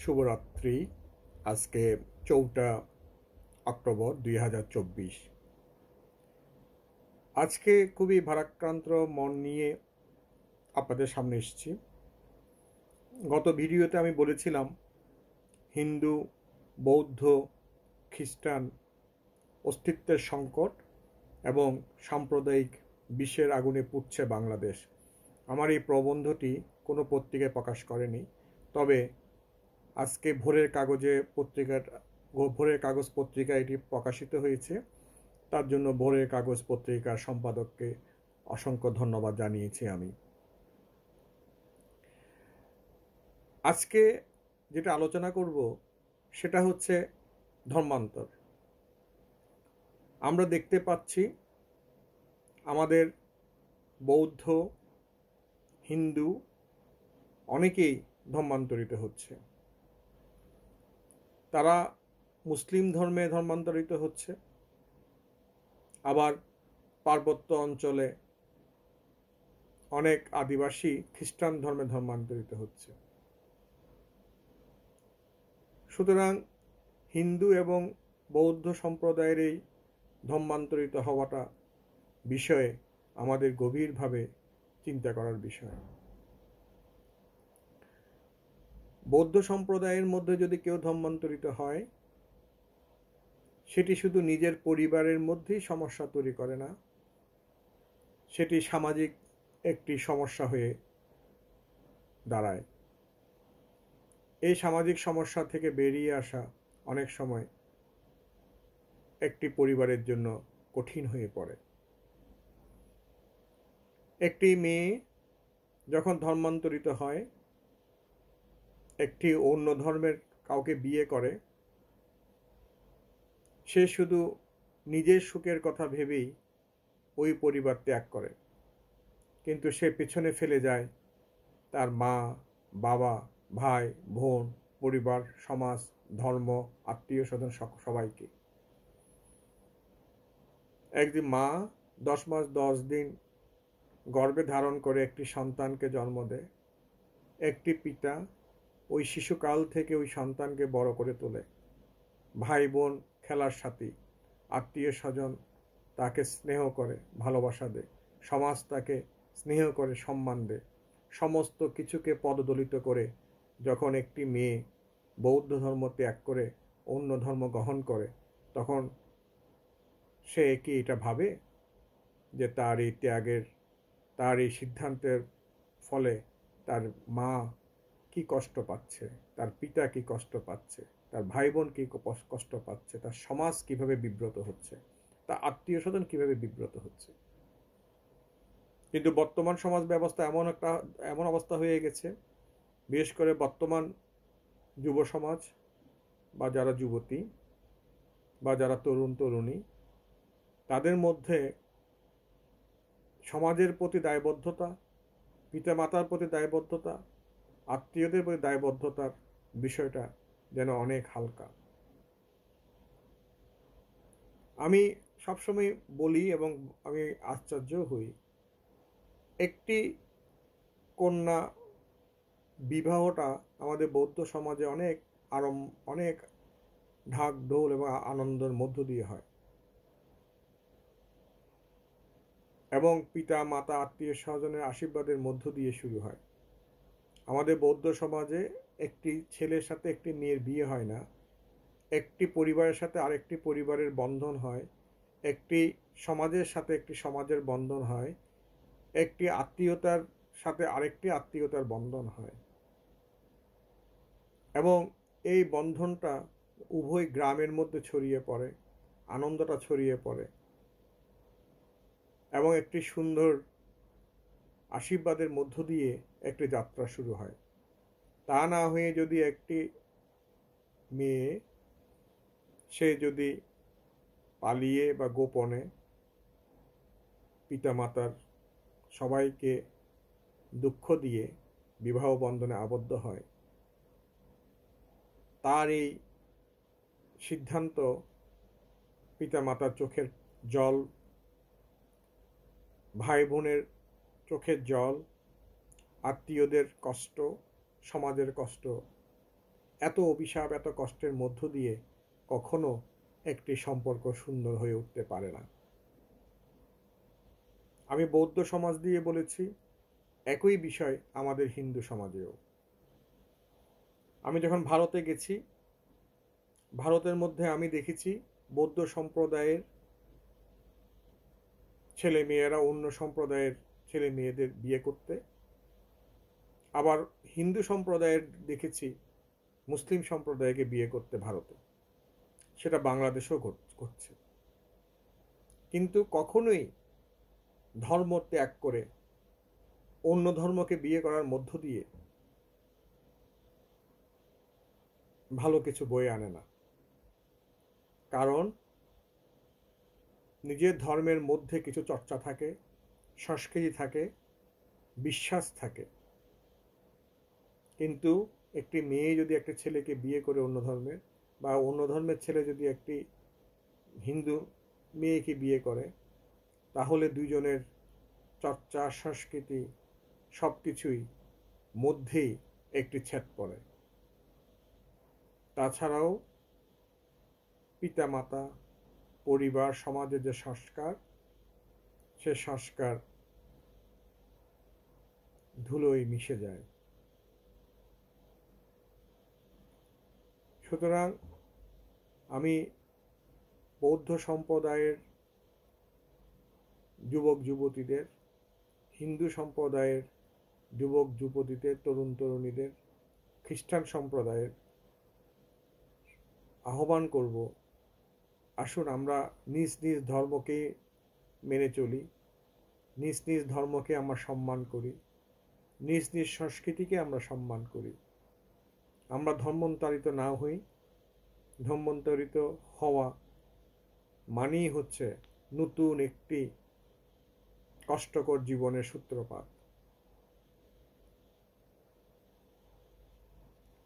শুভরাত্রি। আজকে 4 অক্টোবর 2024। আজকে খুবই ভারাক্রান্ত মন নিয়ে আপনাদের সামনে এসেছি। গত ভিডিওতে আমি বলেছিলাম হিন্দু, বৌদ্ধ, খ্রিস্টান অস্তিত্বের সংকট এবং সাম্প্রদায়িক বিষের আগুনে পুড়ছে বাংলাদেশ। আমার এই প্রবন্ধটি কোনো পত্রিকায় প্রকাশ করেনি, তবে আজকে ভোরের কাগজ পত্রিকা এটি প্রকাশিত হয়েছে। তার জন্য ভোরের কাগজ পত্রিকার সম্পাদককে অসংখ্য ধন্যবাদ জানিয়েছি আমি। আজকে যেটা আলোচনা করব সেটা হচ্ছে ধর্মান্তর। আমরা দেখতে পাচ্ছি আমাদের বৌদ্ধ, হিন্দু অনেকেই ধর্মান্তরিত হচ্ছে। তারা মুসলিম ধর্মে ধর্মান্তরিত হচ্ছে, আবার পার্বত্য অঞ্চলে অনেক আদিবাসী খ্রিস্টান ধর্মে ধর্মান্তরিত হচ্ছে। সুতরাং হিন্দু এবং বৌদ্ধ সম্প্রদায়ের এই ধর্মান্তরিত হওয়াটা বিষয়ে আমাদের গভীরভাবে চিন্তা করার বিষয়। বৌদ্ধ সম্প্রদায়ের মধ্যে যদি কেউ ধর্মান্তরিত হয়, সেটি শুধু নিজের পরিবারের মধ্যেই সমস্যা তৈরি করে না, সেটি সামাজিক একটি সমস্যা হয়ে দাঁড়ায়। এই সামাজিক সমস্যা থেকে বেরিয়ে আসা অনেক সময় একটি পরিবারের জন্য কঠিন হয়ে পড়ে। একটি মেয়ে যখন ধর্মান্তরিত হয়, একটি অন্য ধর্মের কাউকে বিয়ে করে, সে শুধু নিজের সুখের কথা ভেবেই ওই পরিবার ত্যাগ করে, কিন্তু সে পেছনে ফেলে যায় তার মা, বাবা, ভাই, বোন, পরিবার, সমাজ, ধর্ম, আত্মীয় স্বজন সবাইকে। একদিন মা 10 মাস 10 দিন গর্ভে ধারণ করে একটি সন্তানকে জন্ম দেয়। একটি পিতা ওই শিশুকাল থেকে ওই সন্তানকে বড় করে তোলে। ভাই বোন, খেলার সাথী, আত্মীয় স্বজন তাকে স্নেহ করে, ভালোবাসা দেয়। সমাজ তাকে স্নেহ করে, সম্মান দেয়। সমস্ত কিছুকে পদদলিত করে যখন একটি মেয়ে বৌদ্ধ ধর্ম ত্যাগ করে অন্য ধর্ম গ্রহণ করে, তখন সে কি এটা ভাবে যে তার এই ত্যাগের, তার এই সিদ্ধান্তের ফলে তার মা কি কষ্ট পাচ্ছে, তার পিতা কি কষ্ট পাচ্ছে, তার ভাই বোন কি কষ্ট পাচ্ছে, তার সমাজ কিভাবে বিব্রত হচ্ছে, তার আত্মীয় স্বজন কিভাবে বিব্রত হচ্ছে? কিন্তু বর্তমান সমাজ ব্যবস্থা এমন অবস্থা হয়ে গেছে, বিশেষ করে বর্তমান যুব সমাজ বা যারা যুবতী বা যারা তরুণ তরুণী, তাদের মধ্যে সমাজের প্রতি দায়বদ্ধতা, পিতামাতার প্রতি দায়বদ্ধতা, আত্মীয়দের প্রতি দায়বদ্ধতার বিষয়টা যেন অনেক হালকা। আমি সবসময় বলি এবং আমি আশ্চর্য হই, একটি কন্যা বিবাহটা আমাদের বৌদ্ধ সমাজে অনেক ঢাক ঢোল এবং আনন্দের মধ্য দিয়ে হয়, এবং পিতা মাতা আত্মীয় স্বজনের আশীর্বাদের মধ্য দিয়ে শুরু হয়। আমাদের বৌদ্ধ সমাজে একটি ছেলের সাথে একটি মেয়ের বিয়ে হয় না, একটি পরিবারের সাথে আরেকটি পরিবারের বন্ধন হয়, একটি সমাজের সাথে একটি সমাজের বন্ধন হয়, একটি আত্মীয়তার সাথে আরেকটি আত্মীয়তার বন্ধন হয়, এবং এই বন্ধনটা উভয় গ্রামের মধ্যে ছড়িয়ে পড়ে, আনন্দটা ছড়িয়ে পড়ে, এবং একটি সুন্দর আশীর্বাদের মধ্য দিয়ে একটি যাত্রা শুরু হয়। তা না হয়ে যদি একটি মেয়ে সে যদি পালিয়ে বা গোপনে পিতামাতার সবাইকে দুঃখ দিয়ে বিবাহ বন্ধনে আবদ্ধ হয়, তার এই সিদ্ধান্ত পিতামাতার চোখের জল, ভাই বোনের চোখের জল, আত্মীয়দের কষ্ট, সমাজের কষ্ট এত অভিশাপ, এত কষ্টের মধ্য দিয়ে কখনো একটি সম্পর্ক সুন্দর হয়ে উঠতে পারে না। আমি বৌদ্ধ সমাজ দিয়ে বলেছি, একই বিষয় আমাদের হিন্দু সমাজেও। আমি যখন ভারতে গেছি, ভারতের মধ্যে আমি দেখেছি বৌদ্ধ সম্প্রদায়ের ছেলে মেয়েরা অন্য সম্প্রদায়ের ছেলে মেয়েদের বিয়ে করতে, আবার হিন্দু সম্প্রদায়ের দেখেছি মুসলিম সম্প্রদায়কে বিয়ে করতে ভারতে। সেটা বাংলাদেশেও ঘটছে। কিন্তু কখনোই ধর্ম ত্যাগ করে অন্য ধর্মকে বিয়ে করার মধ্য দিয়ে ভালো কিছু বয়ে আনে না। কারণ নিজের ধর্মের মধ্যে কিছু চর্চা থাকে, সংস্কৃতি থাকে, বিশ্বাস থাকে। কিন্তু একটি মেয়ে যদি একটা ছেলেকে বিয়ে করে অন্য ধর্মের, বা অন্য ধর্মের ছেলে যদি একটি হিন্দু মেয়েকে বিয়ে করে, তাহলে দুইজনের চর্চা, সংস্কৃতি সব কিছুই মধ্যেই একটি ছেদ পড়ে। তাছাড়াও পিতামাতা, পরিবার, সমাজের যে সংস্কার, সে সংস্কার ধুলোয় মিশে যায়। সুতরাং আমি বৌদ্ধ সম্প্রদায়ের যুবক যুবতীদের, হিন্দু সম্প্রদায়ের যুবক যুবতীদের, তরুণ তরুণীদের, খ্রিস্টান সম্প্রদায়ের আহ্বান করব, আসুন আমরা নিজ নিজ ধর্মকে মেনে চলি, নিজ নিজ ধর্মকে আমরা সম্মান করি, নিজ নিজ সংস্কৃতিকে আমরা সম্মান করি। আমরা ধর্মান্তরিত না হই। ধর্মান্তরিত হওয়া মানেই হচ্ছে নতুন একটি কষ্টকর জীবনের সূত্রপাত।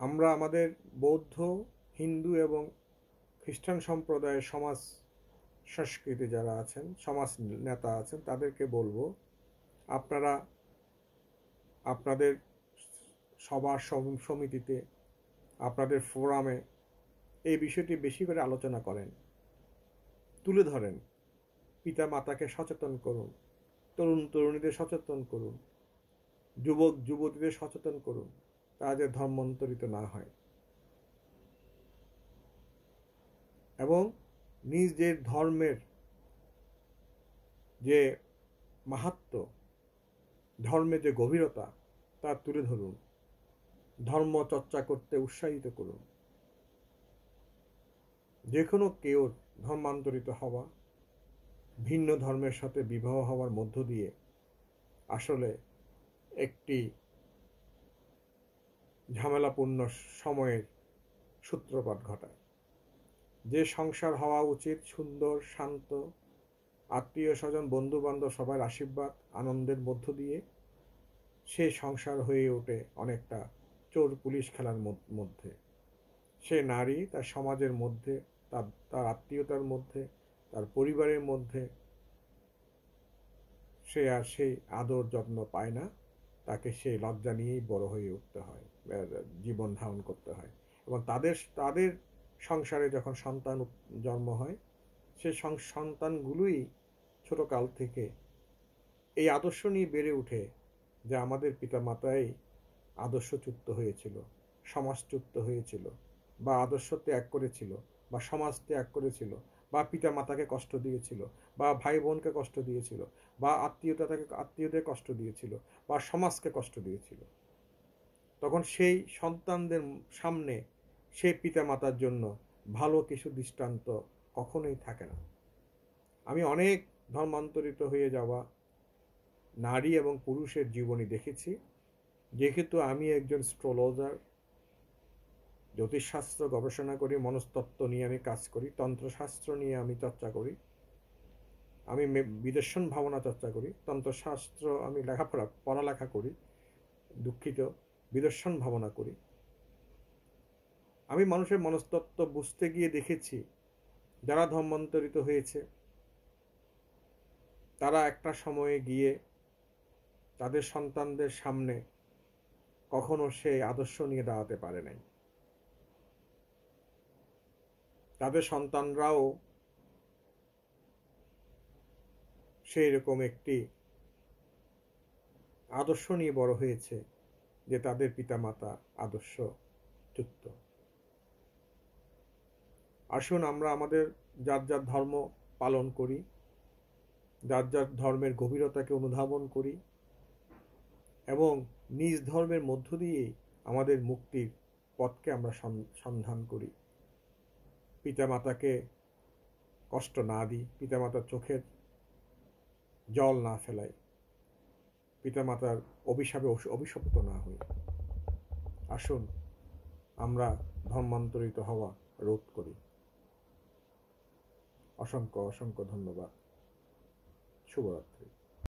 আমরা আমাদের বৌদ্ধ, হিন্দু এবং খ্রিস্টান সম্প্রদায়ের সমাজ সংস্কৃতি যারা আছেন, সমাজ নেতা আছেন, তাদেরকে বলবো, আপনারা আপনাদের সভা সমিতিতে, আপনাদের ফোরামে এই বিষয়টি বেশি করে আলোচনা করেন, তুলে ধরেন, পিতা মাতাকে সচেতন করুন, তরুণ তরুণীদের সচেতন করুন, যুবক যুবতীদের সচেতন করুন, তারা যে ধর্মান্তরিত না হয়, এবং নিজের ধর্মের যে মাহাত্ম্য, ধর্মের যে গভীরতা, তা তুলে ধরুন, ধর্ম চর্চা করতে উৎসাহিত করুন। যে কোনো কেউ ধর্মান্তরিত হওয়া, ভিন্ন ধর্মের সাথে বিবাহ হওয়ার মধ্য দিয়ে আসলে একটি ঝামেলাপূর্ণ সময়ের সূত্রপাত ঘটায়। যে সংসার হওয়া উচিত সুন্দর, শান্ত, আত্মীয় স্বজন, বন্ধু বান্ধব সবার আশীর্বাদ, আনন্দের মধ্য দিয়ে, সে সংসার হয়ে ওঠে অনেকটা চোর পুলিশ খেলার মধ্যে। সে নারী তার সমাজের মধ্যে, তার আত্মীয়তার মধ্যে, তার পরিবারের মধ্যে সে আর সেই আদর যত্ন পায় না। তাকে সেই লজ্জা নিয়েই বড় হয়ে উঠতে হয়, জীবন ধারণ করতে হয়। এবং তাদের সংসারে যখন সন্তান জন্ম হয়, সেই সন্তানগুলোই ছোটকাল থেকে এই আদর্শ নিয়ে বেড়ে ওঠে যে আমাদের পিতামাতাই আদর্শচ্যুত হয়েছিল, সমাজচ্যুত হয়েছিল, বা আদর্শ ত্যাগ করেছিল, বা সমাজ ত্যাগ করেছিল, বা পিতা মাতাকে কষ্ট দিয়েছিল, বা ভাই বোনকে কষ্ট দিয়েছিল, বা আত্মীয়দের কষ্ট দিয়েছিল, বা সমাজকে কষ্ট দিয়েছিল। তখন সেই সন্তানদের সামনে সেই পিতা মাতার জন্য ভালো কিছু দৃষ্টান্ত কখনোই থাকে না। আমি অনেক ধর্মান্তরিত হয়ে যাওয়া নারী এবং পুরুষের জীবনী দেখেছি। যেহেতু আমি একজন অ্যাস্ট্রোলজার, জ্যোতিষশাস্ত্র গবেষণা করি, মনস্তত্ত্ব নিয়ে আমি কাজ করি, তন্ত্রশাস্ত্র নিয়ে আমি চর্চা করি, আমি বিদর্শন ভাবনা চর্চা করি, তন্ত্রশাস্ত্র আমি পড়ালেখা করি, দুঃখিত, বিদর্শন ভাবনা করি। আমি মানুষের মনস্তত্ত্ব বুঝতে গিয়ে দেখেছি, যারা ধর্মান্তরিত হয়েছে তারা একটা সময়ে গিয়ে তাদের সন্তানদের সামনে কখনো সেই আদর্শ নিয়ে দাঁড়াতে পারে নাই। তাদের সন্তানরাও সেই রকম একটি আদর্শ নিয়ে বড় হয়েছে যে তাদের পিতামাতা আদর্শযুক্ত। আসুন আমরা আমাদের যার যার ধর্ম পালন করি, যার যার ধর্মের গভীরতাকে অনুধাবন করি এবং নিজ ধর্মের মধ্য দিয়ে আমাদের মুক্তির পথকে আমরা সন্ধান করি। পিতামাতাকে কষ্ট না দিই, পিতামাতার চোখের জল না ফেলাই, পিতামাতার অভিশাপে অভিশপ্ত না হই। আসুন আমরা ধর্মান্তরিত হওয়া রোধ করি। অসংখ্য অসংখ্য ধন্যবাদ। শুভরাত্রি।